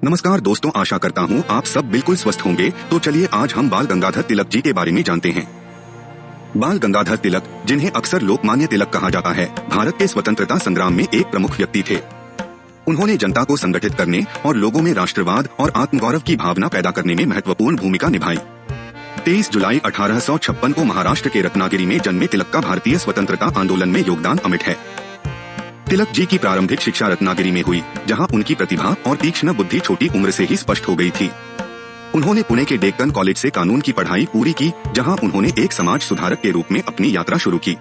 नमस्कार दोस्तों, आशा करता हूँ आप सब बिल्कुल स्वस्थ होंगे। तो चलिए आज हम बाल गंगाधर तिलक जी के बारे में जानते हैं। बाल गंगाधर तिलक, जिन्हें अक्सर लोकमान्य तिलक कहा जाता है, भारत के स्वतंत्रता संग्राम में एक प्रमुख व्यक्ति थे। उन्होंने जनता को संगठित करने और लोगों में राष्ट्रवाद और आत्मगौरव की भावना पैदा करने में महत्वपूर्ण भूमिका निभाई। 23 जुलाई 1856 को महाराष्ट्र के रत्नागिरी में जन्मे तिलक का भारतीय स्वतंत्रता आंदोलन में योगदान अमिट है। तिलक जी की प्रारंभिक शिक्षा रत्नागिरी में हुई, जहां उनकी प्रतिभा और तीक्ष्ण बुद्धि छोटी उम्र से ही स्पष्ट हो गई थी। उन्होंने पुणे के डेक्कन कॉलेज से कानून की पढ़ाई पूरी की, जहां उन्होंने एक समाज सुधारक के रूप में अपनी यात्रा शुरू की।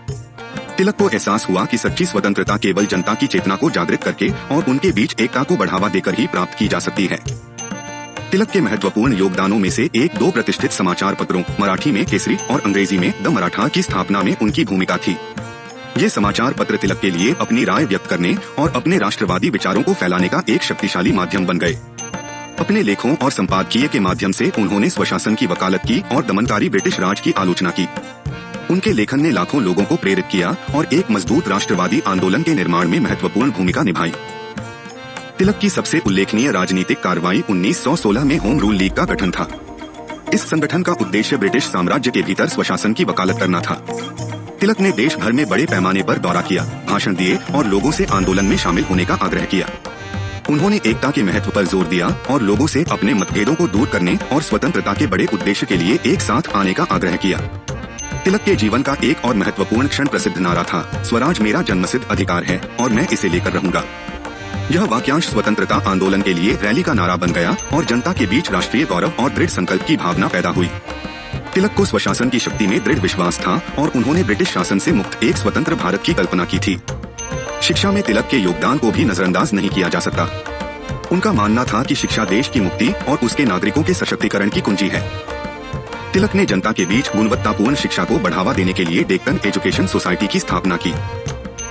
तिलक को एहसास हुआ कि सच्ची स्वतंत्रता केवल जनता की चेतना को जागृत करके और उनके बीच एकता को बढ़ावा देकर ही प्राप्त की जा सकती है। तिलक के महत्वपूर्ण योगदानों में से एक दो प्रतिष्ठित समाचार पत्रों, मराठी में केसरी और अंग्रेजी में द मराठा की स्थापना में उनकी भूमिका थी। ये समाचार पत्र तिलक के लिए अपनी राय व्यक्त करने और अपने राष्ट्रवादी विचारों को फैलाने का एक शक्तिशाली माध्यम बन गए। अपने लेखों और संपादकीय के माध्यम से उन्होंने स्वशासन की वकालत की और दमनकारी ब्रिटिश राज की आलोचना की। उनके लेखन ने लाखों लोगों को प्रेरित किया और एक मजबूत राष्ट्रवादी आंदोलन के निर्माण में महत्वपूर्ण भूमिका निभाई। तिलक की सबसे उल्लेखनीय राजनीतिक कार्रवाई 1916 में होम रूल लीग का गठन था। इस संगठन का उद्देश्य ब्रिटिश साम्राज्य के भीतर स्वशासन की वकालत करना था। तिलक ने देश भर में बड़े पैमाने पर दौरा किया, भाषण दिए और लोगों से आंदोलन में शामिल होने का आग्रह किया। उन्होंने एकता के महत्व पर जोर दिया और लोगों से अपने मतभेदों को दूर करने और स्वतंत्रता के बड़े उद्देश्य के लिए एक साथ आने का आग्रह किया। तिलक के जीवन का एक और महत्वपूर्ण क्षण प्रसिद्ध नारा था, स्वराज मेरा जन्मसिद्ध अधिकार है और मैं इसे लेकर रहूंगा। यह वाक्यांश स्वतंत्रता आंदोलन के लिए रैली का नारा बन गया और जनता के बीच राष्ट्रीय गौरव और दृढ़ संकल्प की भावना पैदा हुई। तिलक को स्वशासन की शक्ति में दृढ़ विश्वास था और उन्होंने ब्रिटिश शासन से मुक्त एक स्वतंत्र भारत की कल्पना की थी। शिक्षा में तिलक के योगदान को भी नजरअंदाज नहीं किया जा सकता। उनका मानना था कि शिक्षा देश की मुक्ति और उसके नागरिकों के सशक्तिकरण की कुंजी है। तिलक ने जनता के बीच गुणवत्तापूर्ण शिक्षा को बढ़ावा देने के लिए डेक्कन एजुकेशन सोसाइटी की स्थापना की।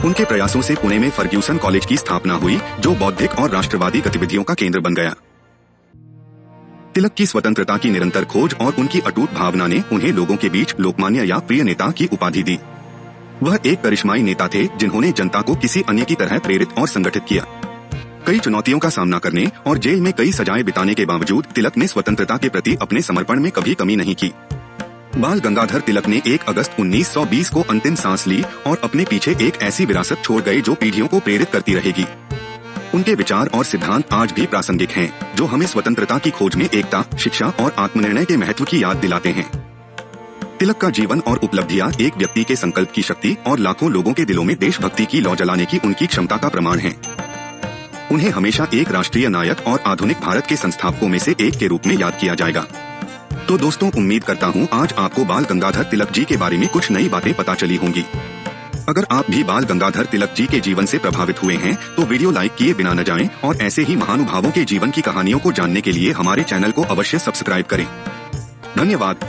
उनके प्रयासों से पुणे में फर्ग्यूसन कॉलेज की स्थापना हुई, जो बौद्धिक और राष्ट्रवादी गतिविधियों का केंद्र बन गया। तिलक की स्वतंत्रता की निरंतर खोज और उनकी अटूट भावना ने उन्हें लोगों के बीच लोकमान्य या प्रिय नेता की उपाधि दी। वह एक करिश्माई नेता थे जिन्होंने जनता को किसी अन्य की तरह प्रेरित और संगठित किया। कई चुनौतियों का सामना करने और जेल में कई सजाएं बिताने के बावजूद तिलक ने स्वतंत्रता के प्रति अपने समर्पण में कभी कमी नहीं की। बाल गंगाधर तिलक ने 1 अगस्त 1920 को अंतिम सांस ली और अपने पीछे एक ऐसी विरासत छोड़ गए जो पीढ़ियों को प्रेरित करती रहेगी। उनके विचार और सिद्धांत आज भी प्रासंगिक हैं, जो हमें स्वतंत्रता की खोज में एकता, शिक्षा और आत्मनिर्णय के महत्व की याद दिलाते हैं। तिलक का जीवन और उपलब्धियां एक व्यक्ति के संकल्प की शक्ति और लाखों लोगों के दिलों में देशभक्ति की लौ जलाने की उनकी क्षमता का प्रमाण है। उन्हें हमेशा एक राष्ट्रीय नायक और आधुनिक भारत के संस्थापकों में से एक के रूप में याद किया जाएगा। तो दोस्तों, उम्मीद करता हूँ आज आपको बाल गंगाधर तिलक जी के बारे में कुछ नई बातें पता चली होंगी। अगर आप भी बाल गंगाधर तिलक जी के जीवन से प्रभावित हुए हैं तो वीडियो लाइक किए बिना न जाएं और ऐसे ही महानुभावों के जीवन की कहानियों को जानने के लिए हमारे चैनल को अवश्य सब्सक्राइब करें। धन्यवाद।